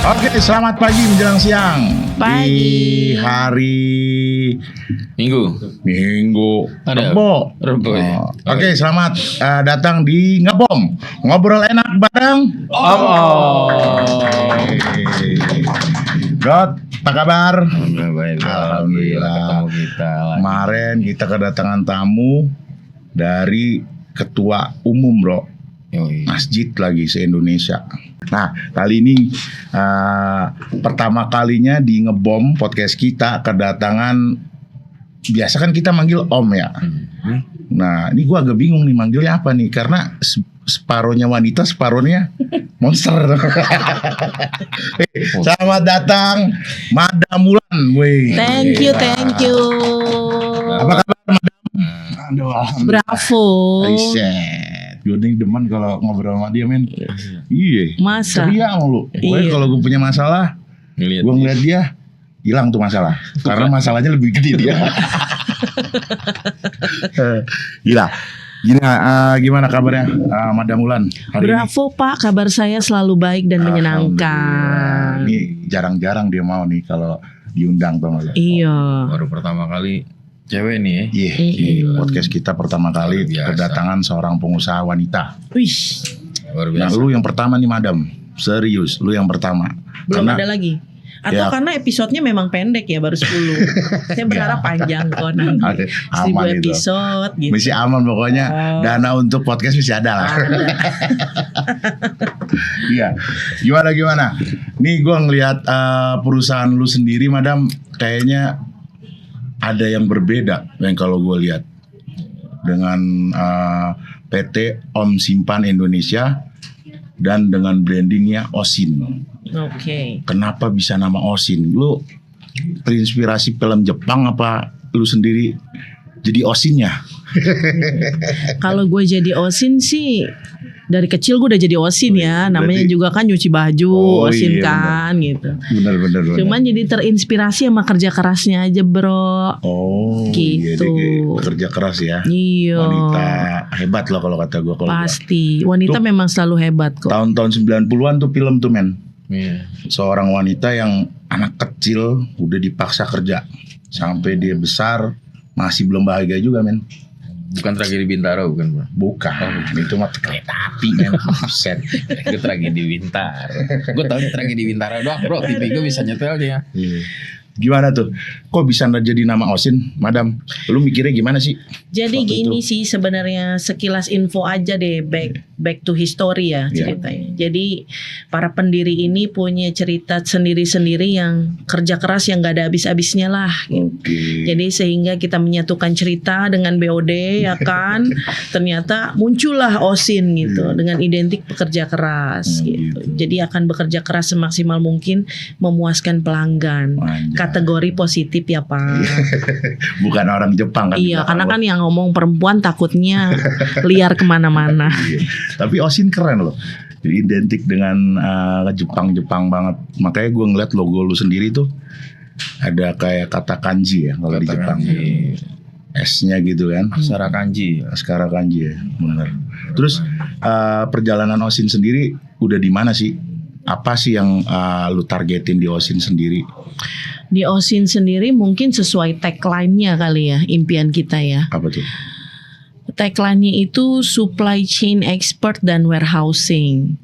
Oke, selamat pagi menjelang siang. Pagi. Di hari Minggu. Rebo. Rebo ya. Oke, selamat datang di Ngebom. Ngobrol enak bareng God, apa kabar? Alhamdulillah. Ketemu kita lagi. Kemarin kita kedatangan tamu dari Ketua Umum, Bro. Yoi. Masjid lagi se-Indonesia. Nah, kali ini pertama kalinya di Ngebom podcast kita kedatangan, biasa kan kita manggil Om ya. Nah, ini gua agak bingung nih manggilnya apa nih, karena separohnya wanita, separohnya monster. Selamat datang Madam Mulan, weh. Thank you. Apa kabar, Madam? Aduh, Bravo. Gue nih demen kalau ngobrol sama dia, men. Iya. Masa? Ceria mulu. Gue Iya. kalau gue punya masalah, gue ngeliat dia, hilang tuh masalah. Karena masalahnya lebih gede dia. Gila. Gimana kabarnya, Madam Mulan hari ini? Bravo Pak, kabar saya selalu baik dan menyenangkan. Alhamdulillah. Ini jarang-jarang dia mau nih kalau diundang tuh. Iya. Baru pertama kali cewek nih ya. Iya. Podcast kita pertama kali Luar biasa. kedatangan seorang pengusaha wanita. Wih, Luar Nah, biasa. lu yang pertama nih, Madam. Serius, lu yang pertama. belum Karena ada lagi. Atau Ya. karena episodenya memang pendek ya, baru 10. Saya berharap panjang kok nanti. Ada, 1000 aman itu. episode gitu. Masih aman pokoknya. Oh. Dana untuk podcast masih ada lah. Ada. Iya. Gimana? Nih gue ngelihat perusahaan lu sendiri, Madam, kayaknya ada yang berbeda yang kalau gue lihat dengan PT Om Simpan Indonesia dan dengan brandingnya Oshin. Oke. Kenapa bisa nama Oshin? Lu terinspirasi film Jepang apa lu sendiri jadi Oshinnya? Kalau gue jadi Osin sih dari kecil gue udah jadi Osin ya. Namanya Berarti- juga kan nyuci baju, Oh, Osin iya, kan gitu. Bener. Cuman jadi terinspirasi sama kerja kerasnya aja bro. Oh, iya Gitu. deh, kerja keras ya. Iya. Wanita hebat loh kalau kata gue. Pasti. Wanita Tuh. memang selalu hebat kok. Tahun-tahun 90-an tuh film tuh, men. Iya. Seorang wanita yang anak kecil udah dipaksa kerja sampai dia besar masih belum bahagia juga, men. Bukan tragedi Bintaro bukan, Bro. Bukan, itu mah kereta api, men. Buset. Itu tragedi Bintaro. Gue tau tragedi Bintaro doang, Bro. TV gue bisa nyetel dia. Iya. Gimana tuh? Kok bisa jadi nama Oshin, Madam? Lu mikirnya gimana sih? Jadi Waktu gini sih sebenarnya sekilas info aja deh back to history ya Iya. ceritanya. Jadi para pendiri ini punya cerita sendiri-sendiri yang kerja keras yang gak ada habis-habisnya lah. Gitu. Oke. Jadi sehingga kita menyatukan cerita dengan BOD ya kan. Ternyata muncullah Oshin gitu dengan identik pekerja keras gitu. Gitu. Jadi akan bekerja keras semaksimal mungkin memuaskan pelanggan. Anjay. Kategori positif ya Pak. Bukan orang Jepang kan? Iya, di karena belakang kan yang ngomong perempuan takutnya liar kemana-mana. lo. Iya. Tapi Oshin keren loh. Jadi identik dengan Jepang-Jepang banget. Makanya gue ngeliat logo lu sendiri tuh ada kayak kata kanji ya kalau di Kata Jepang. kanji. S-nya gitu kan. Secara kanji. Askara kanji ya, benar. Terus perjalanan Oshin sendiri udah di mana sih? Apa sih yang lu targetin di Oshin sendiri? Di Oshin sendiri mungkin sesuai tagline-nya kali ya, impian kita ya. Apa tuh? Tagline-nya itu supply chain expert dan warehousing.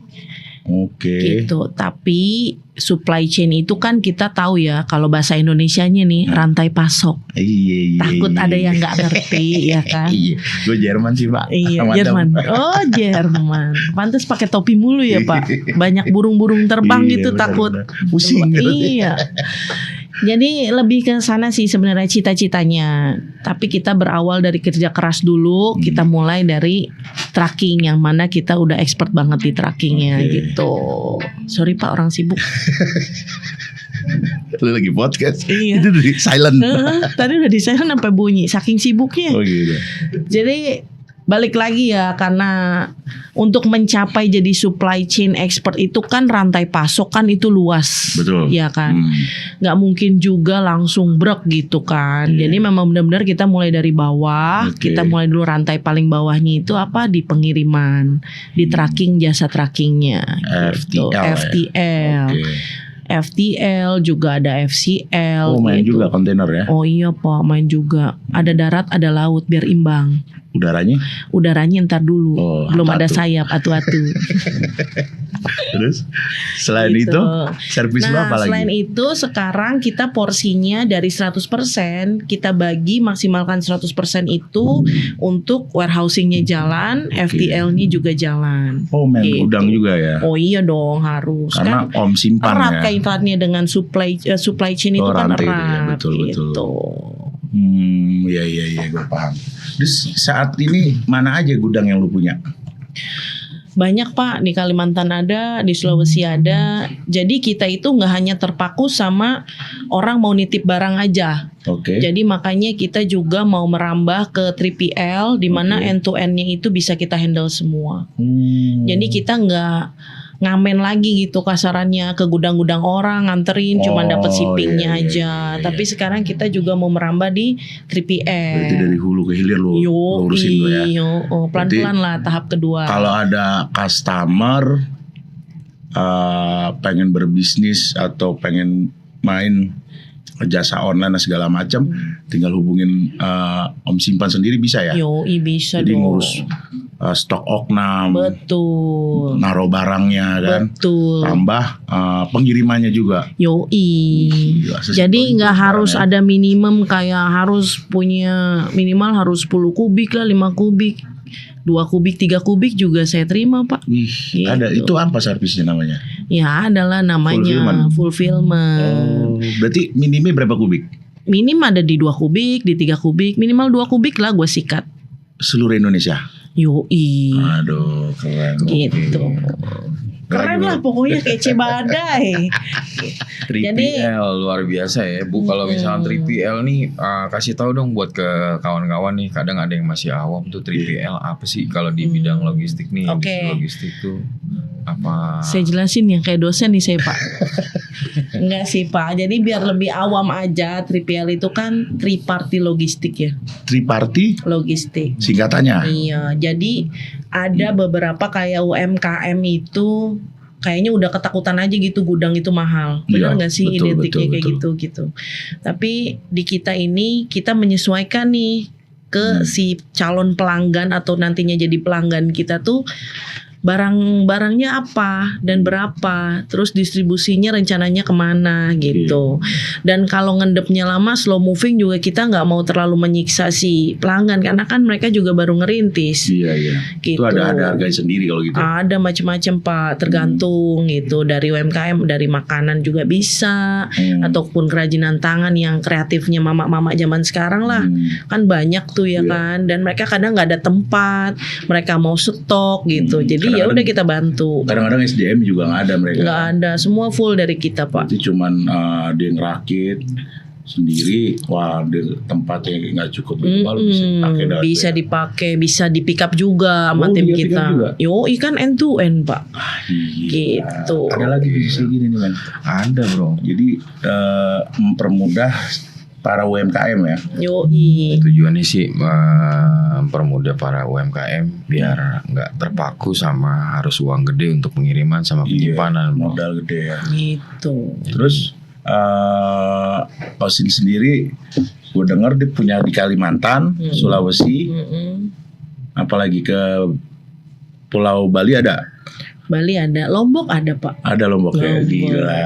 Oke. Gitu. Tapi supply chain itu kan kita tahu ya, kalau bahasa Indonesianya nih rantai pasok. Iya. Takut ada yang nggak ngerti ya kan. Iya. Gue Jerman sih, Pak. Iya, Mantap. Jerman. Oh, Jerman. Pantes pakai topi mulu ya, Pak. Banyak burung-burung terbang Iya, gitu benar, takut. benar. Pusing gitu. Iya. Jadi lebih ke sana sih sebenarnya cita-citanya. Tapi kita berawal dari kerja keras dulu, kita mulai dari tracking yang mana kita udah expert banget di trackingnya Oke. gitu. Sorry Pak, orang sibuk. Lu lagi podcast. Iya. Itu dari silent. Tadi udah di sana sampai bunyi saking sibuknya. Oh gitu. Jadi balik lagi ya, karena untuk mencapai jadi supply chain expert itu kan rantai pasok kan itu luas. Betul. Ya kan. Nggak mungkin juga langsung brek gitu kan. Iya. Jadi memang benar-benar kita mulai dari bawah. Oke. Kita mulai dulu rantai paling bawahnya itu apa, di pengiriman, di tracking, jasa trackingnya gitu. FTL ya? FTL. Oke. FTL, juga ada FCL. Oh, main gitu. juga kontainer ya. Oh iya Pak, main juga. Ada darat, ada laut biar imbang. Udaranya? Udaranya ntar dulu, Oh, belum ada atu-atu. sayap atu-atu. Terus selain Gitu. itu servis lu Nah, apa lagi? selain itu sekarang kita porsinya dari 100% kita bagi maksimalkan 100% itu untuk warehousingnya jalan, FTL-nya juga jalan. Oh, main Gitu. gudang juga ya. Oh iya dong harus Karena kan Om simpan erat ya. kaitannya dengan supply chain itu Oh, kan rantai itu ya, erat betul, gitu. Iya, gue paham. Terus saat ini mana aja gudang yang lu punya? Banyak Pak, di Kalimantan ada, di Sulawesi ada. Jadi kita itu nggak hanya terpaku sama orang mau nitip barang aja. Oke. Jadi makanya kita juga mau merambah ke 3PL di mana Oke. end to end-nya itu bisa kita handle semua. Hmm. Jadi kita nggak ngamen lagi gitu kasarannya ke gudang-gudang orang nganterin cuman dapat Oh, shippingnya iya, iya, aja. iya, Tapi iya. sekarang kita juga mau merambah di 3PL. Berarti dari hulu ke hilir lu lurusin lu ya. Pelan-pelan lah tahap kedua. Kalau ada customer pengen berbisnis atau pengen main jasa online dan segala macam, tinggal hubungin Om Simpan sendiri bisa ya. Bisa Jadi dong. ngurus stok oknam, Betul. naruh barangnya kan, Betul. tambah pengirimannya juga. Gila, sesimpel Jadi itu nggak sekarang harus ya. ada minimum kayak harus punya minimal harus 10 kubik lah, 5 kubik, 2 kubik, 3 kubik juga saya terima Pak. Wih, Gitu. ada itu apa servisnya namanya? Ya adalah namanya fulfillment. Berarti minimnya berapa kubik? Minim ada di 2 kubik, di 3 kubik, minimal 2 kubik lah gue sikat. Seluruh Indonesia. Yoi. Aduh, keren. Gitu. Keren lah pokoknya kece badai. 3PL luar biasa ya Bu. Kalau misalnya 3PL nih kasih tahu dong buat ke kawan-kawan nih, kadang ada yang masih awam tuh 3PL apa sih kalau di bidang logistik nih. Oke. Di logistik tuh apa? Saya jelasin yang kayak dosen nih saya Pak. Enggak sih Pak. Jadi biar lebih awam aja, 3PL itu kan triparty logistik ya. Triparty Logistik. singkatannya. Iya, jadi ada beberapa kayak UMKM itu kayaknya udah ketakutan aja gitu gudang itu mahal. Benar Iya, nggak sih betul, identiknya betul, kayak betul. gitu. Tapi di kita ini kita menyesuaikan nih ke si calon pelanggan atau nantinya jadi pelanggan kita tuh barang-barangnya apa dan berapa, terus distribusinya rencananya kemana gitu. Dan kalau ngendepnya lama, slow moving juga kita nggak mau terlalu menyiksa si pelanggan karena kan mereka juga baru ngerintis. Iya, iya. Gitu. Itu ada harganya sendiri kalau gitu. Ada macam-macam Pak, tergantung gitu dari UMKM, dari makanan juga bisa, ataupun kerajinan tangan yang kreatifnya mama-mama zaman sekarang lah. Kan banyak tuh ya Iya. kan, dan mereka kadang nggak ada tempat, mereka mau stok gitu. Jadi ya Kadang-kadang- udah kita bantu. Kadang-kadang SDM juga nggak ada mereka. Nggak ada, semua full dari kita Pak. Itu cuman dia ngerakit sendiri. Wah, di tempatnya nggak cukup minimal bisa dipakai dah. Bisa dipakai, bisa di pick up juga sama Oh, tim dia pick up kita. juga? Yo, ikan end to end Pak. Gitu. Ada lagi bisnis gini nih men. Ada bro. Jadi mempermudah para UMKM ya. Yoi. Tujuannya sih mempermudah para UMKM biar nggak terpaku sama harus uang gede untuk pengiriman sama penyimpanan. Bro. Modal gede ya. Gitu. Terus Osin sendiri gue dengar dia punya di Kalimantan, Sulawesi, apalagi ke Pulau Bali ada. Bali ada, Lombok ada Pak. Ada Lombok ya, Lombok. gila.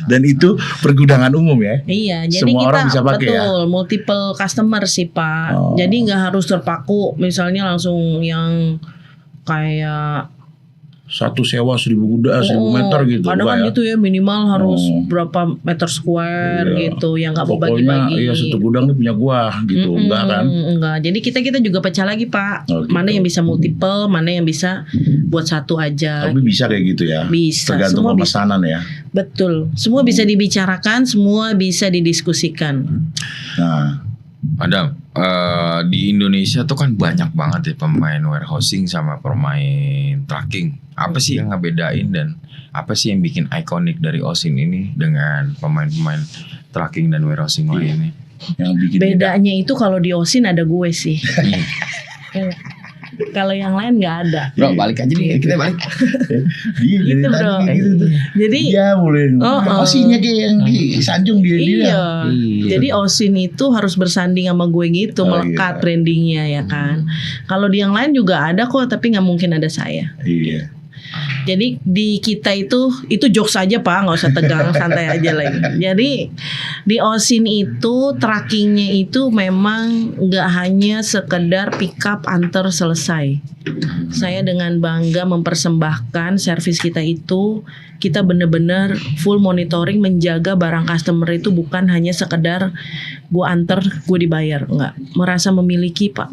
Dan itu pergudangan umum ya. Iya, jadi Semua kita orang bisa pakai ya? betul multiple customer sih Pak. Oh. Jadi nggak harus terpaku, misalnya langsung yang kayak Satu sewa 1000 kuda, 1000 meter gitu. Kadang enggak kan ya? gitu ya minimal harus Oh. berapa meter square Iya. gitu, yang nggak mau Pokoknya bagi-bagi. iya satu gudang nih punya gua gitu, enggak kan? Enggak. Jadi kita juga pecah lagi Pak. Oh, gitu. Mana yang bisa multiple, mana yang bisa buat satu aja. Tapi bisa kayak gitu ya. Bisa, Tergantung semua bisa. pemesanan ya. Betul. Semua bisa dibicarakan, semua bisa didiskusikan. Nah, Adam, di Indonesia tuh kan banyak banget ya pemain warehousing sama pemain tracking. Apa sih yang ngebedain dan apa sih yang bikin ikonik dari Osin ini dengan pemain-pemain tracking dan warehousing lainnya? yang bikin beda. Bedanya itu kalau di Osin ada gue sih. Ya. Kalau yang lain nggak ada. Bro, balik aja nih, kita balik. Iya dari Gitu, tadi bro. kayak gitu tuh. Jadi Iya boleh. Osinya kayak yang disanjung dia. iya. Iya. Jadi Osin itu harus bersanding sama gue gitu, Oh, melekat iya. brandingnya ya kan. Kalau di yang lain juga ada kok, tapi nggak mungkin ada saya. Iya. Jadi di kita itu jokes aja Pak, nggak usah tegang, santai aja lagi. Jadi di Osin itu trackingnya itu memang nggak hanya sekedar pick up antar selesai. Saya dengan bangga mempersembahkan servis kita itu, kita bener-bener full monitoring, menjaga barang customer itu bukan hanya sekedar gue antar gue dibayar, nggak, merasa memiliki Pak.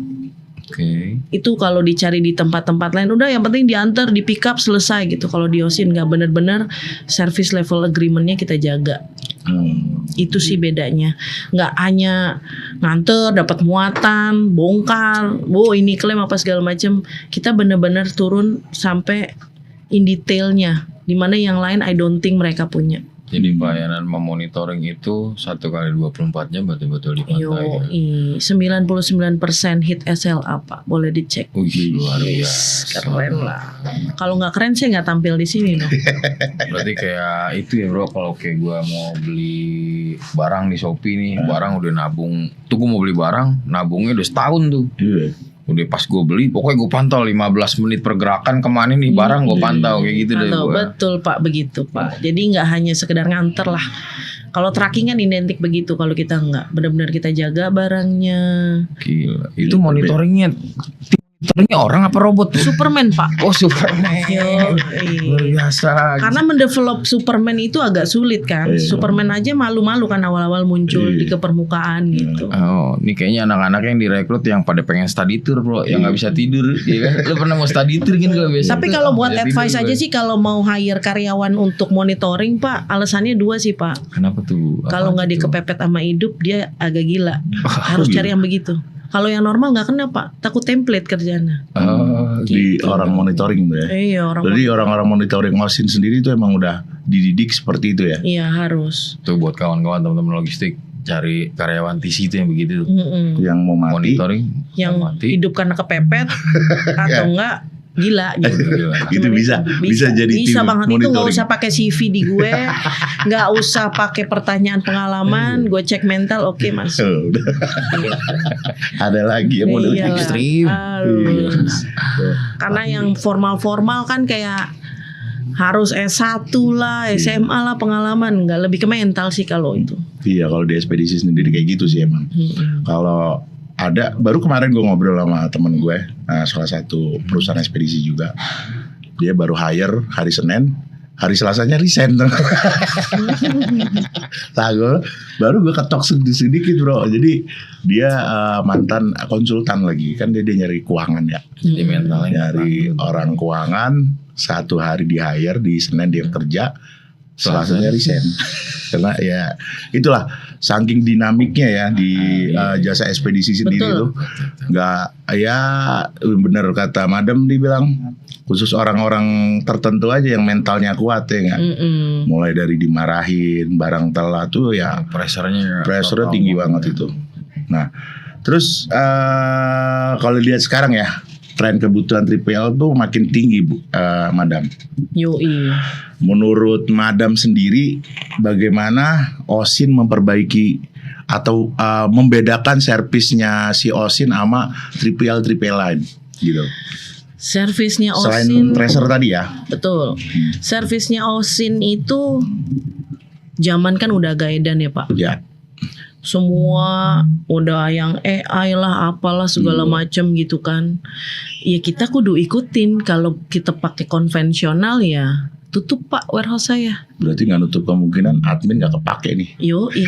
Oke. Itu kalau dicari di tempat-tempat lain udah yang penting diantar, di pick up, selesai gitu. Kalau di Osin nggak, bener-bener service level agreementnya kita jaga. Itu sih bedanya. Nggak hanya nganter, dapat muatan, bongkar, ini klaim apa segala macam. Kita bener-bener turun sampai in detailnya. Dimana yang lain I don't think mereka punya. Jadi pelayanan memonitoring itu 1 kali 24 jam betul-betul dipantau. Ya. 99% hit SLA Pak, boleh dicek. Wih, luar Yes, biasa. keren lah. Kalau nggak keren saya nggak tampil di sini dong. Berarti kayak itu ya bro, kalau kayak gue mau beli barang di Shopee nih, barang udah nabung. Tuh gue mau beli barang, nabungnya udah setahun tuh. Iya. Udah pas gue beli, pokoknya gue pantau 15 menit pergerakan kemana nih barang gue pantau kayak gitu deh Atau gue. betul Pak, begitu Pak. Jadi nggak hanya sekedar nganter lah. Kalau tracking kan identik begitu, kalau kita nggak, benar-benar kita jaga barangnya. Gila. Itu monitoringnya orang apa robot? Superman Pak. Oh Superman. Yo, Luar biasa. Karena mendevelop Superman itu agak sulit kan. Iya. Superman aja malu-malu kan awal-awal muncul di kepermukaan gitu. Oh, ini kayaknya anak-anak yang direkrut yang pada pengen study tour bro, yang nggak bisa tidur, ya kan? Lu pernah mau study tour kan kalau biasa? Tapi kalau buat advice aja sih, kalau mau hire karyawan untuk monitoring Pak, alasannya 2 sih Pak. Kenapa tuh? Kalau nggak dikepepet sama hidup, dia agak gila. Harus cari yang begitu. Kalau yang normal nggak kena Pak, takut template kerjanya. Di orang monitoring tuh ya. Iya orang. Jadi orang-orang monitoring Osin sendiri itu emang udah dididik seperti itu ya. Iya harus. Tuh buat kawan-kawan teman-teman logistik, cari karyawan TC itu yang begitu. Yang mau mati. Monitoring Yang mati. hidup karena kepepet atau enggak gila gitu. Itu bisa jadi bisa tim banget. Itu nggak monitoring. usah pakai CV di gue, nggak usah pakai pertanyaan pengalaman, gue cek mental, oke mas. Udah. Ada lagi yang model Iyalah, ekstrim. harus. Karena yang formal-formal kan kayak harus S1 lah, SMA lah pengalaman, nggak, lebih ke mental sih kalau itu. Iya, kalau di ekspedisi sendiri kayak gitu sih emang. Kalau ada, baru kemarin gue ngobrol sama temen gue, salah satu perusahaan ekspedisi juga. Dia baru hire hari Senin, hari Selasanya resign. Baru gue ketok sedikit bro. Jadi dia mantan konsultan lagi, kan dia nyari keuangan ya. Jadi mentalnya Nyari orang keuangan, 1 hari di hire, di Senin dia kerja, Selasanya resign. Karena ya itulah saking dinamiknya ya di jasa ekspedisi sendiri Betul. tuh. Nggak, ya bener kata Madam dibilang, khusus orang-orang tertentu aja yang mentalnya kuat ya nggak. Mulai dari dimarahin, barang telat tuh ya pressure-nya tinggi banget itu. Nah, terus kalau lihat sekarang ya, tren kebutuhan 3PL tuh makin tinggi Madam. Yoi. Menurut Madam sendiri, bagaimana Osin memperbaiki atau membedakan servisnya si Osin sama 3PL lain gitu? Servisnya Selain Osin, tracer tadi ya. betul. Servisnya Osin itu zaman kan udah agak edan ya Pak. Ya. Semua udah yang AI lah, apalah segala macam gitu kan. Ya kita kudu ikutin. Kalau kita pakai konvensional ya tutup Pak warehouse saya. Berarti nggak nutup kemungkinan admin nggak kepake nih. Yoi.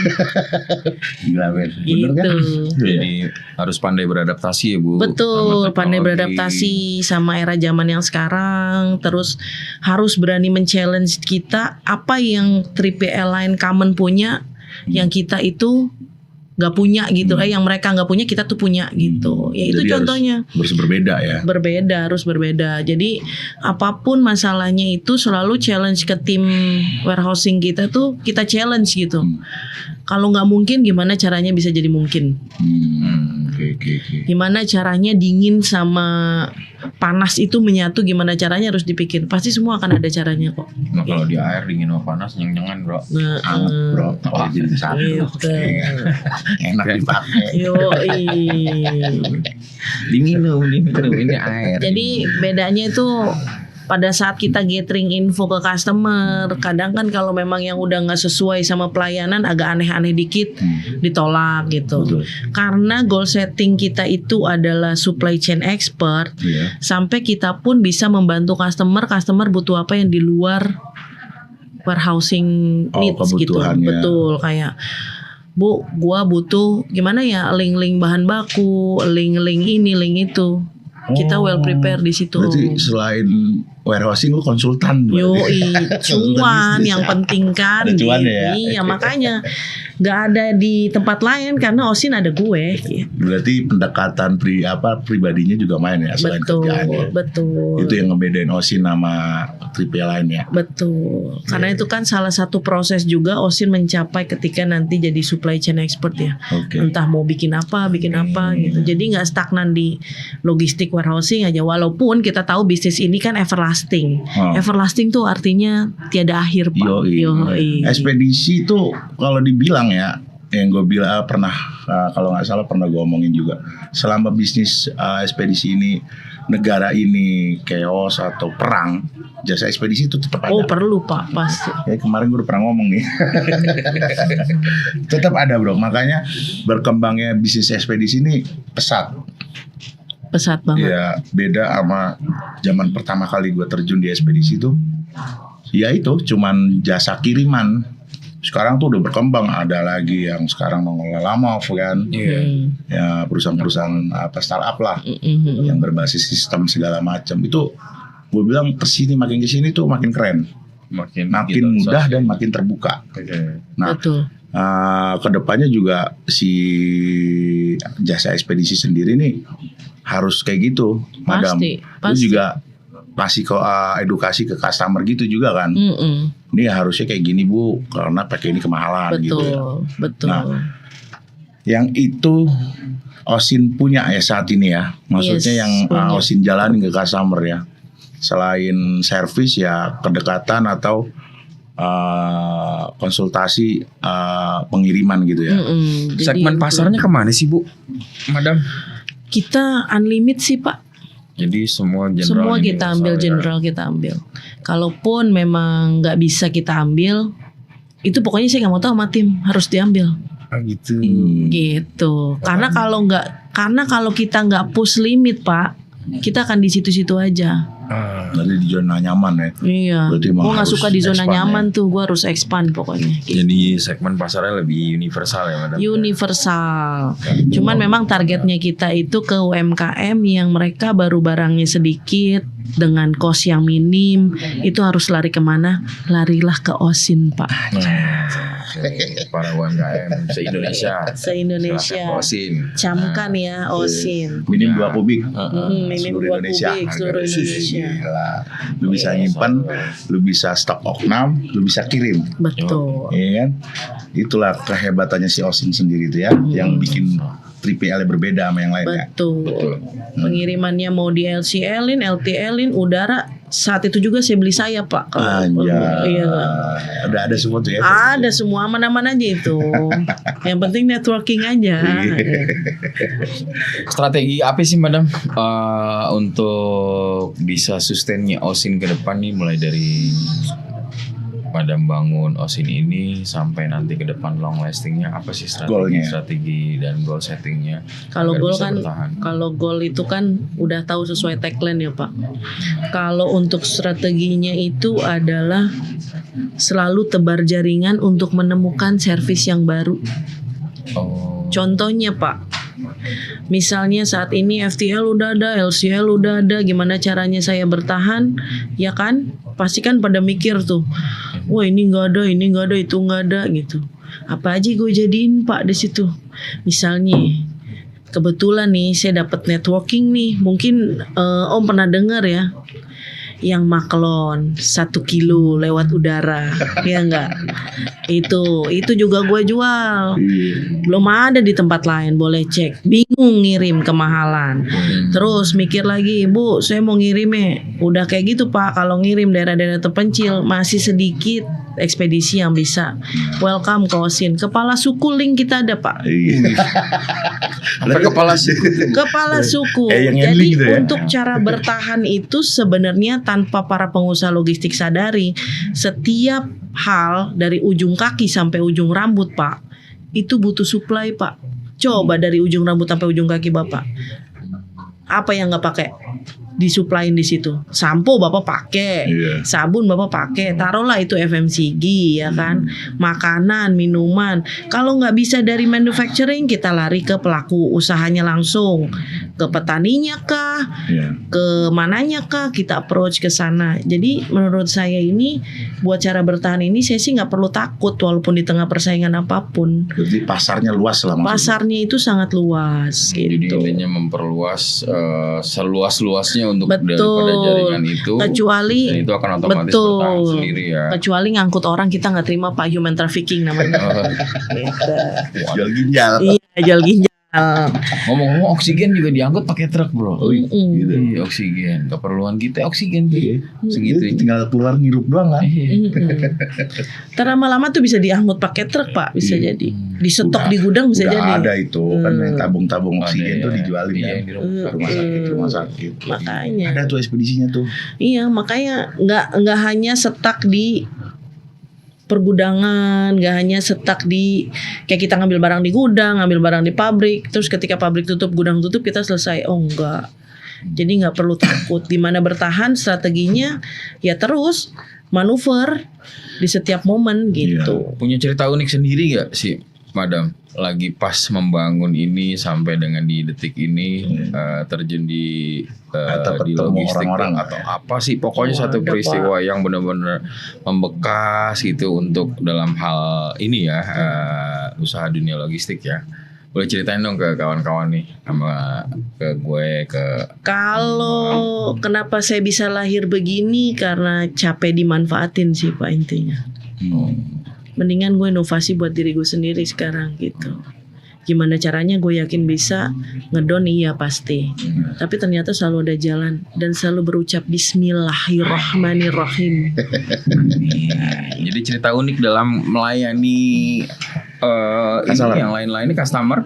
Gila men. Bener Gitu. kan? Jadi harus pandai beradaptasi ya Bu. Betul, sama pandai teknologi. beradaptasi sama era zaman yang sekarang. Terus harus berani men-challenge kita apa yang 3PL lain common punya, yang kita itu nggak punya gitu. Yang mereka nggak punya kita tuh punya gitu. Ya itu Jadi contohnya. Harus berbeda ya. Harus berbeda. Jadi apapun masalahnya itu selalu challenge ke tim warehousing kita tuh, kita challenge gitu. Kalau nggak mungkin gimana caranya bisa jadi mungkin. Oke. Gimana caranya dingin sama panas itu menyatu, gimana caranya harus dipikir. Pasti semua akan ada caranya kok. Nah kalau di air dingin sama panas nyeng-nyengan bro. Nah, Anget bro. Oh, jadi satu. gitu. Enak dipakai. Yoi. Diminum ini air. Jadi bedanya itu pada saat kita gathering info ke customer, kadang kan kalau memang yang udah nggak sesuai sama pelayanan agak aneh-aneh dikit ditolak gitu. Betul. Karena goal setting kita itu adalah supply chain expert, Iya. sampai kita pun bisa membantu customer butuh apa yang di luar warehousing Oh, needs gitu. kebutuhannya. Betul, kayak Bu, gua butuh gimana ya link-link bahan baku, link-link ini, link itu. Kita well prepare di situ. Berarti selain warehousing lu konsultan. Yoi, cuan bisnis. yang penting kan. Ada cuan ya? Iya, makanya nggak ada di tempat lain karena Osin ada gue. Gitu. Berarti pendekatan pribadinya juga main ya selain kerjaannya. Betul. Itu yang ngebedain Osin sama 3PL lain ya. Betul. Karena itu kan salah satu proses juga Osin mencapai ketika nanti jadi supply chain expert ya. Oke. Entah mau bikin apa gitu. Jadi nggak stagnan di logistik warehousing aja. Walaupun kita tahu bisnis ini kan everlasting. Oh. Everlasting tuh artinya tiada akhir, Pak. Yoi. Ekspedisi itu kalau dibilang ya, yang gue bilang pernah kalau nggak salah pernah gue omongin juga, selama bisnis ekspedisi ini negara ini chaos atau perang, jasa ekspedisi itu tetap ada. Oh perlu Pak, pasti. Ya, kemarin gue udah pernah ngomong nih. Tetap ada bro, makanya berkembangnya bisnis ekspedisi ini pesat. Pesat banget. Ya beda sama zaman pertama kali gue terjun di ekspedisi tuh. Ya itu cuman jasa kiriman. Sekarang tuh udah berkembang, ada lagi yang sekarang mengelola Lamov kan. Ya perusahaan-perusahaan startup lah yang berbasis sistem segala macam. Itu gue bilang makin kesini tuh makin keren, makin mudah dan makin terbuka. Nah, Betul. Kedepannya juga si jasa ekspedisi sendiri nih harus kayak gitu, Madam. Lu Pasti. juga kasih edukasi ke customer gitu juga kan. Ini harusnya kayak gini Bu, karena pakai ini kemahalan gitu ya. Betul. Nah, yang itu Osin punya ya saat ini ya. Maksudnya Yes, yang punya. Osin jalanin ke customer ya. Selain service ya kedekatan atau konsultasi pengiriman gitu ya. Jadi Segmen pasarnya kemana sih Bu, Madam? kita unlimit sih Pak. Jadi semua general Semua ini kita ambil, masalah ya. general kita ambil. Kalaupun memang nggak bisa kita ambil, itu pokoknya saya nggak mau tahu sama tim, harus diambil. Gitu. Gitu. Karena kalau kita nggak push limit Pak, kita akan di situ-situ aja. Nanti di zona nyaman ya. Iya. Berarti emang Gue nggak harus suka di zona expand nyaman tuh, gue harus expand pokoknya. Gitu. Jadi segmen pasarnya lebih universal ya Madam? Universal. Cuman memang targetnya kita itu ke UMKM yang mereka baru barangnya sedikit dengan cost yang minim. Itu harus lari kemana? Larilah ke Osin Pak. Para UMKM se-Indonesia. Se-Indonesia. Silakan Osin. Camkan ya Osin. Minim 2 kubik. Minim Seluruh 2 Indonesia. kubik seluruh Indonesia. Gila. Lu bisa nyimpan, lu bisa stok oknam, lu bisa kirim. Betul. Iya kan? Itulah kehebatannya si Osin sendiri itu ya, yang bikin 3PL berbeda sama yang lain ya. Betul. Pengirimannya mau di LCL-in, LTL-in, udara, saat itu juga saya beli saya Pak. Iya. Ada semua tuh ya. Ada semua aman-aman aja itu. Yang penting networking aja. Strategi apa sih Madam untuk bisa sustainnya Osin ke depan nih, mulai dari Madam bangun Osin ini sampai nanti ke depan long lastingnya, apa sih Goalnya. strategi dan goal settingnya? Kalau agar goal bisa kan, bertahan? kalau goal itu kan udah tahu sesuai tagline ya Pak. Kalau untuk strateginya itu adalah selalu tebar jaringan untuk menemukan servis yang baru. Oh, Contohnya Pak, misalnya saat ini FTL udah ada, LCL udah ada, gimana caranya saya bertahan? Ya kan, pasti kan pada mikir tuh, wah ini nggak ada, itu nggak ada gitu. Apa aja gue jadiin Pak di situ. Misalnya, kebetulan nih saya dapat networking nih, mungkin Om pernah dengar ya, yang maklon 1 kilo lewat udara, ya enggak? Itu juga gue jual. Belum ada di tempat lain, boleh cek. Bingung ngirim kemahalan. Terus mikir lagi, Bu, saya mau ngirimnya. Udah kayak gitu Pak, kalau ngirim daerah-daerah terpencil masih sedikit ekspedisi yang bisa. Welcome ke Osin. Kepala suku link kita ada Pak. Sampai kepala suku. Kepala suku. yang Jadi handling gitu ya? untuk cara bertahan itu sebenarnya tanpa para pengusaha logistik sadari, setiap hal dari ujung kaki sampai ujung rambut Pak, itu butuh supply Pak. Coba dari ujung rambut sampai ujung kaki Bapak, apa yang nggak pakai? Disuplain di situ. Sampo Bapak pakai, sabun Bapak pakai, taruhlah itu FMCG ya kan, makanan, minuman. Kalau nggak bisa dari manufacturing, kita lari ke pelaku usahanya langsung, ke petaninya kah, ke mananya kah, kita approach ke sana. Jadi menurut saya ini buat cara bertahan ini saya sih nggak perlu takut walaupun di tengah persaingan apapun. Jadi pasarnya luas lah maksudnya. Pasarnya itu sangat luas Jadi gitu. intinya memperluas seluas-luasnya untuk Betul. daripada jaringan itu. Kecuali Dan itu akan otomatis bertahan sendiri ya. Kecuali ngangkut orang kita nggak terima Pak, human trafficking namanya. Gitu. Jual ginjal. Iya, jual ginjal. Ngomong-ngomong oksigen juga diangkut pakai truk bro. Mm-mm. Gitu. Iya, oksigen. Keperluan kita oksigen tuh. Segitu. Jadi tinggal keluar ngirup doang kan. Ntar lama-lama tuh bisa diangkut pakai truk Pak, bisa jadi. Di stok di gudang bisa Udah jadi. ada itu kan yang tabung-tabung oksigen tuh dijualin Iya, kan. di Rumah sakit. Makanya. Ada tuh ekspedisinya tuh. Iya, makanya nggak hanya setak di pergudangan, nggak hanya setak di kayak kita ngambil barang di gudang, ngambil barang di pabrik, terus ketika pabrik tutup, gudang tutup, kita selesai. Oh enggak. Jadi nggak perlu takut. Di mana bertahan strateginya ya terus manuver di setiap momen gitu. Punya cerita unik sendiri gak sih Madam? Lagi pas membangun ini sampai dengan di detik ini terjun di Atau di ketemu logistik orang-orang atau apa sih pokoknya satu ada, peristiwa yang benar-benar membekas gitu untuk dalam hal ini ya usaha dunia logistik ya. Boleh ceritain dong ke kawan-kawan nih sama ke gue ke Kalau kenapa saya bisa lahir begini karena capek dimanfaatin sih Pak intinya. Mendingan gue inovasi buat diri gue sendiri sekarang gitu. Gimana caranya gue yakin bisa ngedon iya pasti. Tapi ternyata selalu ada jalan dan selalu berucap Bismillahirrahmanirrahim. jadi cerita unik dalam melayani ini yang lain-lain customer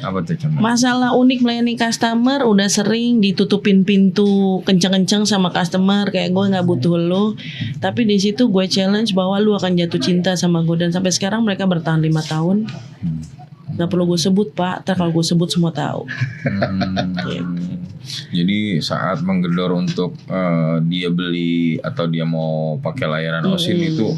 apa tuh contoh? Masalah unik melayani customer udah sering ditutupin pintu kenceng-kenceng sama customer kayak gue nggak butuh lo. Tapi di situ gue challenge bahwa lu akan jatuh cinta sama gue dan sampai sekarang mereka bertahan 5 tahun. Gak perlu gue sebut Pak, ntar kalau gue sebut semua tahu. Jadi saat menggedor untuk dia beli atau dia mau pakai layanan Osin itu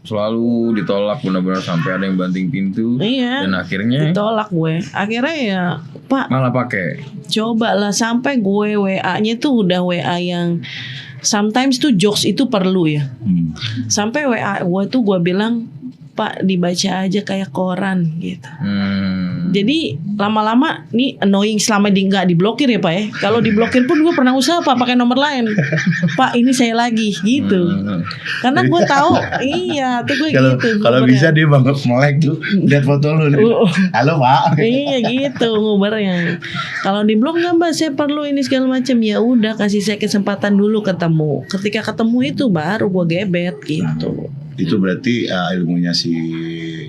selalu ditolak benar-benar sampai ada yang banting pintu. Iya. Dan akhirnya ditolak gue. Akhirnya ya Pak, malah pakai. coba lah sampai gue WA-nya tuh udah WA yang sometimes tuh jokes itu perlu ya. Sampai WA gue tuh gue bilang Pak dibaca aja kayak koran gitu. Jadi lama-lama nih annoying selama nggak diblokir ya Pak ya. Kalau diblokir pun gue pernah usaha Pak pakai nomor lain. Pak ini saya lagi gitu. Karena gue tahu iya tuh gue gitu. Kalau bisa dia banget melek tuh lihat foto lu. Halo Pak. Iya gitu ngubarnya. Kalau diblok nggak Mbak saya perlu ini segala macam ya udah kasih saya kesempatan dulu ketemu. Ketika ketemu itu baru gue gebet gitu. Itu berarti ilmunya si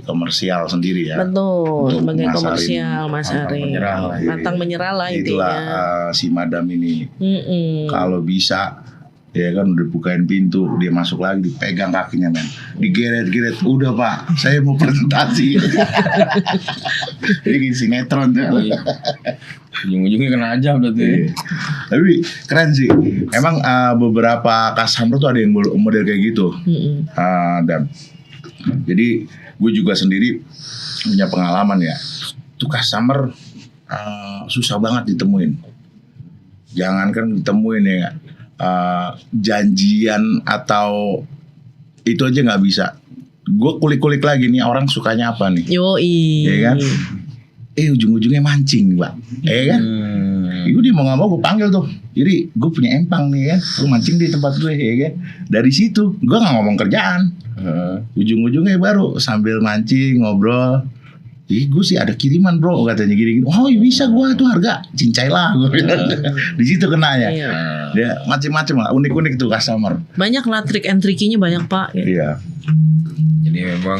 komersial sendiri ya. Betul, Untuk sebagai masarin komersial Mas pantang Ari. menyerah lah, iya. Pantang menyerah lah Itulah intinya. si Madam ini. Mm-mm. Kalau bisa ya kan udah bukain pintu dia masuk lagi dipegang kakinya men digeret-geret udah Pak saya mau presentasi. Jadi sinetron tuh. Ujung-ujungnya kena aja berarti. Tapi keren sih. Emang beberapa customer tuh ada yang model kayak gitu. Dan jadi gue juga sendiri punya pengalaman ya. Tuh customer susah banget ditemuin. Jangankan ditemuin ya. Janjian atau itu aja nggak bisa. Gue kulik-kulik lagi nih orang sukanya apa nih. Yoi. Ya kan? Ujung-ujungnya mancing Pak. Ya kan? Itu dia mau nggak mau gue panggil tuh. Jadi gue punya empang nih kan, lu mancing di tempat gue ya kan. Dari situ gue nggak ngomong kerjaan. Ujung-ujungnya baru sambil mancing ngobrol. Ih, gue sih ada kiriman bro katanya gini. Oh iya bisa gue tuh harga cincai lah gue bilang. Di situ kenanya. Iya. Ya macem-macem lah, unik-unik tuh customer. Banyak lah trik and tricky-nya banyak Pak. Gitu. Iya. Jadi memang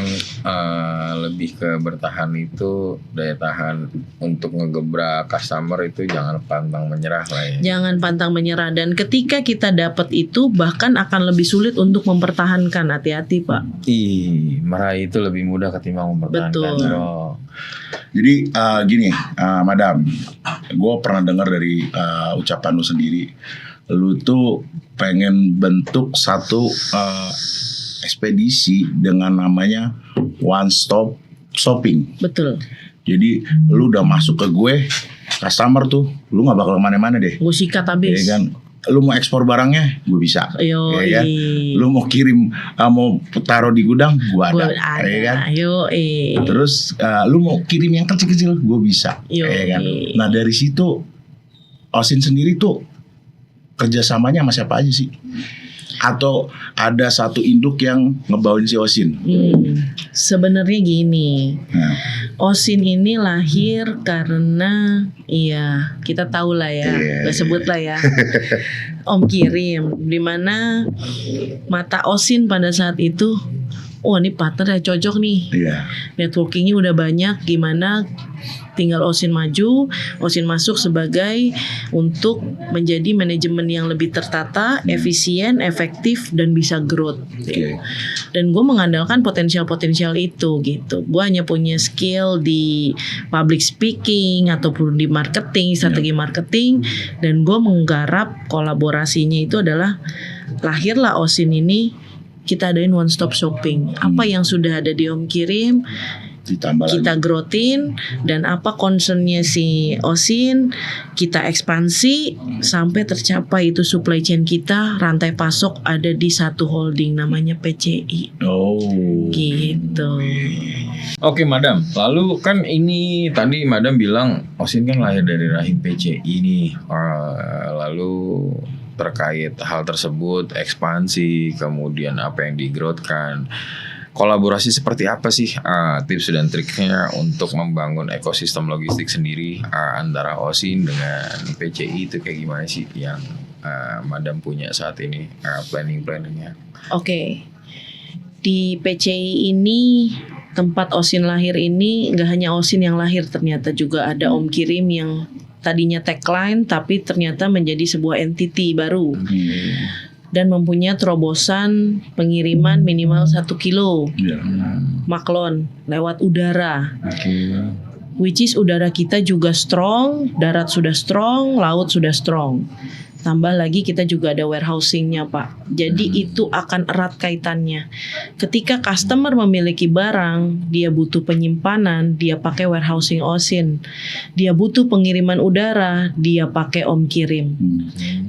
lebih ke bertahan itu daya tahan untuk ngegebrak customer itu jangan pantang menyerah lah ya. Jangan pantang menyerah, dan ketika kita dapat itu bahkan akan lebih sulit untuk mempertahankan. Hati-hati Pak. Meraih itu lebih mudah ketimbang mempertahankan. Betul. Bro. Jadi gini, Madam, gue pernah dengar dari ucapan lu sendiri, lu tuh pengen bentuk satu ekspedisi dengan namanya one stop shopping. Betul. Jadi lu udah masuk ke gue, customer tuh, lu nggak bakal kemana-mana deh. Gue sikat habis. Ya kan? Lu mau ekspor barangnya, gue bisa. Yo, Ya kan? Lu mau kirim, mau taruh di gudang, gue ada. Ya kan? Terus lu mau kirim yang kecil-kecil, gue bisa. Yo, Ya kan? Nah dari situ, Osin sendiri tuh kerjasamanya sama siapa aja sih? Atau ada satu induk yang ngebawain si Osin? Sebenarnya gini, Nah, Osin ini lahir karena kita tahu lah ya, gak sebut lah ya, Om Kirim, dimana mata Osin pada saat itu, oh ini partner ya cocok nih, iya. networkingnya udah banyak, gimana tinggal Osin maju, Osin masuk sebagai untuk menjadi manajemen yang lebih tertata, efisien, efektif, dan bisa growth. Oke. Dan gue mengandalkan potensial-potensial itu gitu. Gue hanya punya skill di public speaking ataupun di marketing, strategi marketing, dan gue menggarap kolaborasinya itu adalah lahirlah Osin ini. Kita adain one stop shopping. Apa yang sudah ada di Om Kirim Ditambah kita lagi. growthin, dan apa concernnya si Osin kita ekspansi sampai tercapai itu supply chain kita, rantai pasok ada di satu holding namanya PCI. Oh. Gitu. Oke Madam, lalu kan ini tadi Madam bilang Osin kan lahir dari rahim PCI nih. Lalu terkait hal tersebut, ekspansi, kemudian apa yang digrowthkan, kolaborasi seperti apa sih tips dan triknya untuk membangun ekosistem logistik sendiri antara Osin dengan PCI itu kayak gimana sih yang Madam punya saat ini, planning-planningnya? Oke. Di PCI ini tempat Osin lahir ini nggak hanya Osin yang lahir, ternyata juga ada Om Kirim yang tadinya tagline tapi ternyata menjadi sebuah entity baru dan mempunyai terobosan pengiriman minimal 1 kilo Iya. maklon lewat udara. Which is udara kita juga strong, darat sudah strong, laut sudah strong. Tambah lagi kita juga ada warehousingnya Pak. Jadi itu akan erat kaitannya. Ketika customer memiliki barang, dia butuh penyimpanan, dia pakai warehousing Osin. Dia butuh pengiriman udara, dia pakai Om Kirim.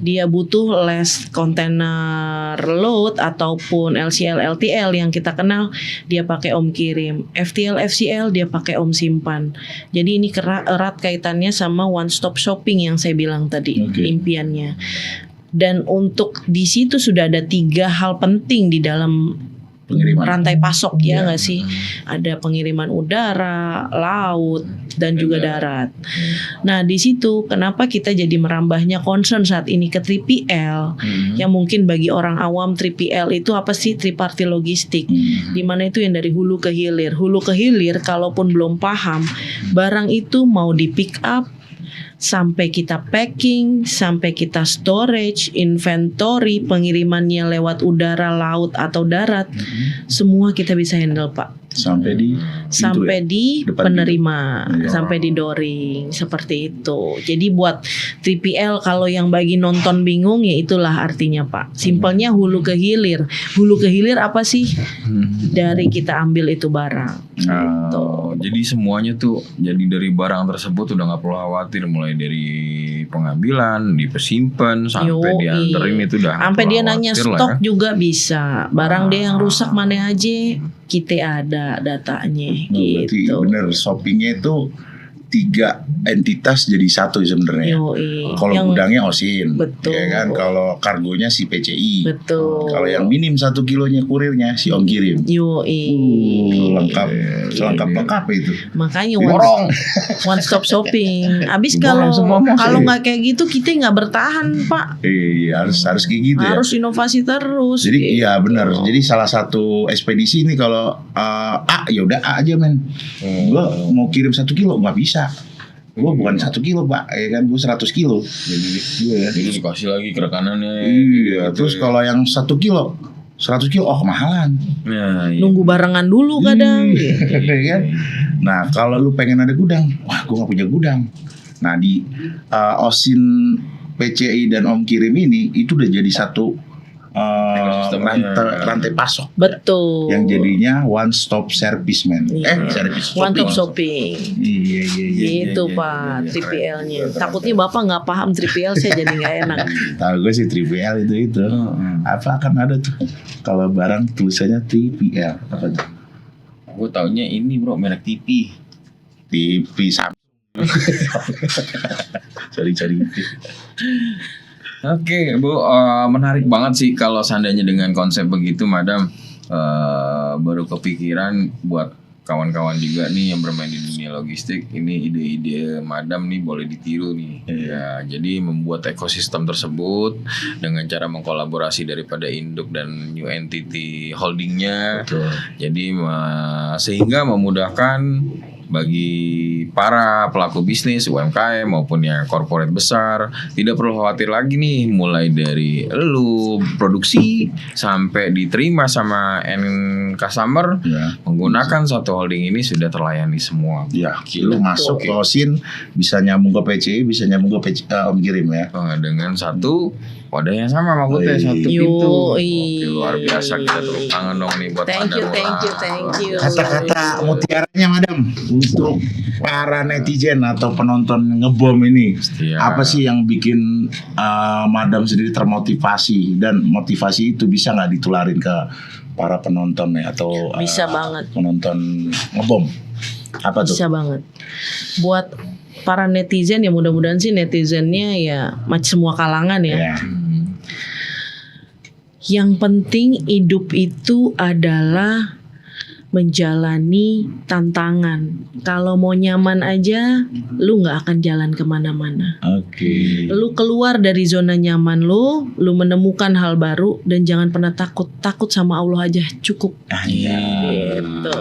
Dia butuh less container load ataupun LCL, LTL yang kita kenal, dia pakai Om Kirim. FTL, FCL dia pakai Om Simpan. Jadi ini erat kaitannya sama one stop shopping yang saya bilang tadi, impiannya. Dan untuk di situ sudah ada 3 hal penting di dalam Pengiriman. rantai pasok ya nggak sih? Ada pengiriman udara, laut, dan juga darat. Nah di situ kenapa kita jadi merambahnya concern saat ini ke 3PL, yang mungkin bagi orang awam 3PL itu apa sih? Triparty logistik, dimana itu yang dari hulu ke hilir. Hulu ke hilir kalaupun belum paham, barang itu mau di pick up, sampai kita packing, sampai kita storage, inventory, pengirimannya lewat udara, laut atau darat, semua kita bisa handle Pak. Sampai di Sampai di depan penerima, pintu. sampai di dooring, seperti itu. Jadi buat 3PL kalau yang bagi nonton bingung, ya itulah artinya Pak. Simpelnya hulu ke hilir. Hulu ke hilir apa sih? Dari kita ambil itu barang. Gitu. Jadi semuanya tuh jadi dari barang tersebut udah nggak perlu khawatir, mulai dari pengambilan, disimpan sampai dianterin itu udah sampai dia nanya khawatir lah stok ya. juga bisa. Barang dia yang rusak mana aja, kita ada datanya Berarti gitu. bener shoppingnya itu 3 entitas jadi satu sebenarnya. Yoi. Kalau Yang- gudangnya Osin, Betul. ya kan. Kalau kargonya si PCI. Betul. Kalau yang minim 1 kilonya kurirnya si Om Kirim. Yoi. Lengkap, lengkap itu. Makanya Borong. one stop shopping. Abis Borong semua, Mas. kalau nggak kayak gitu kita nggak bertahan, Pak. Iya, harus kayak gitu ya. Harus inovasi terus. Jadi gitu. iya benar. Jadi salah satu ekspedisi ini kalau ya udah A aja men. Gua mau kirim 1 kilo nggak bisa. Gua bukan 1 kilo Pak, ya kan gua 100 kilo. Jadi iya. Terus kasih lagi ke rekanannya. Iya. Gitu. Terus kalau yang 1 kilo, 100 kilo, oh kemahalan. Nah, iya. Nunggu barengan dulu kadang. Iya kan? Nah kalau lu pengen ada gudang, wah gua nggak punya gudang. Nah di Osin PCI dan Om Kirim ini itu udah jadi satu Ekosistemnya. rantai pasok. Betul. Yang jadinya one stop service man. Iya. Service One shopping. stop shopping. Iya. Gitu iya, Pak, iya, 3PL-nya. keren. Takutnya Bapak nggak paham 3PL, saya jadi nggak enak. Tahu gue sih 3PL itu. Apa akan ada tuh kalau barang tulisannya 3PL apa tuh? Gue taunya ini bro, merek TV. TV Samsung. Cari-cari. Oke, Bu, menarik banget sih kalau seandainya dengan konsep begitu, Madam. Baru kepikiran buat kawan-kawan juga nih yang bermain di dunia logistik. Ini ide-ide Madam nih boleh ditiru nih. Ya, jadi membuat ekosistem tersebut dengan cara mengkolaborasi daripada induk dan new entity holdingnya. Betul. Jadi sehingga memudahkan bagi para pelaku bisnis UMKM maupun yang corporate besar, tidak perlu khawatir lagi nih, mulai dari lu produksi sampai diterima sama end customer Ya. menggunakan satu holding ini sudah terlayani semua. Ya, Gila. lu masuk ke Osin bisa nyambung ke PCI, bisa nyambung ke Om Kirim ya. Dengan satu wadah yang sama maksudnya, Yoi. satu pintu. Yoi. Oke, luar biasa, kita tepuk tangan dong nih buat Thank you, Madam. thank you. Kata-kata mutiaranya Madam untuk para netizen atau penonton ngebom ini. Iya. Apa sih yang bikin Madam sendiri termotivasi, dan motivasi itu bisa nggak ditularin ke para penonton ya, atau Bisa banget. penonton ngebom? Apa tuh? Bisa banget. Buat para netizen ya, mudah-mudahan sih netizennya ya semua kalangan ya. Ya. Yang penting hidup itu adalah menjalani tantangan. Kalau mau nyaman aja, lu nggak akan jalan kemana-mana. Oke. Lu keluar dari zona nyaman lu menemukan hal baru, dan jangan pernah takut. Takut sama Allah aja cukup. Iya. Gitu.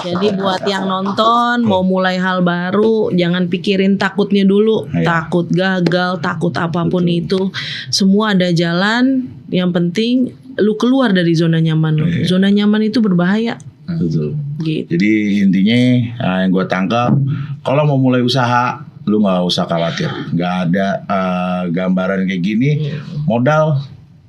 Jadi buat yang nonton mau mulai hal baru, jangan pikirin takutnya dulu. Iya. Takut gagal, takut apapun itu, semua ada jalan. Yang penting lu keluar dari zona nyaman lu. Iya. Zona nyaman itu berbahaya. Betul. Gitu. Jadi intinya yang gue tangkap, kalau mau mulai usaha, lu nggak usah khawatir. Nggak ada gambaran kayak gini, modal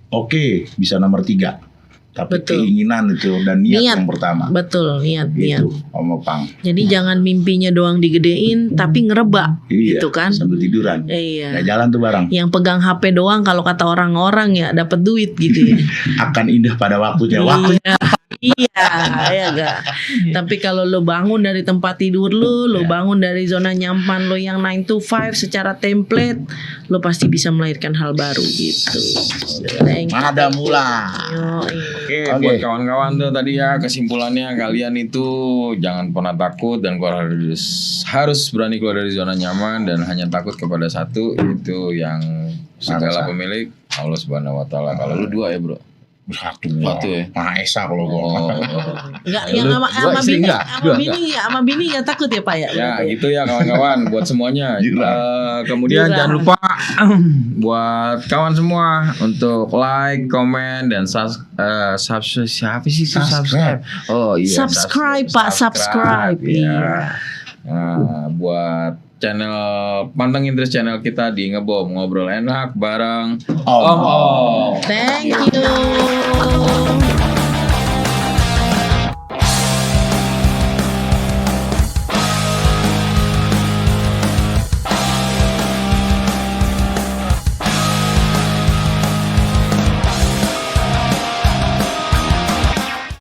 oke, bisa nomor 3. Tapi Betul. keinginan itu dan niat, Niat. yang pertama. Betul, niat. Gitu, Om Opang. Jadi jangan mimpinya doang digedein, tapi ngereba, Iya, gitu kan? sambil tiduran. Iya. Nggak jalan tuh barang. Yang pegang HP doang, kalau kata orang-orang ya dapat duit gitu ya. Akan indah pada waktunya. Waktunya Iya, ya enggak. Tapi kalau lu bangun dari tempat tidur lu bangun dari zona nyaman lu yang 9 to 5 secara template, lu pasti bisa melahirkan hal baru gitu. Thank you. ada mula. Yoi. Oke, Oke. buat kawan-kawan tuh tadi ya, kesimpulannya kalian itu jangan pernah takut dan harus berani keluar dari zona nyaman, dan hanya takut kepada satu, itu yang segala Masa. pemilik, Allah Subhanahu wa taala. Kalau lu 2 ya, Bro. Satu ya. Maha Esa kalau gue. Enggak, Ya, yang lu sama dua istri bini, enggak? sama bini ya, sama bini enggak takut ya Pak ya? Ya gitu ya kawan-kawan, buat semuanya. Kemudian Jurang. jangan lupa buat kawan semua untuk like, komen, dan subscribe. Siapa sih itu subscribe? Oh iya, Subscribe, Pak, subscribe. Iya. Nah, buat channel pantengin terus channel kita di Ngebom, ngobrol enak bareng Om. Thank you.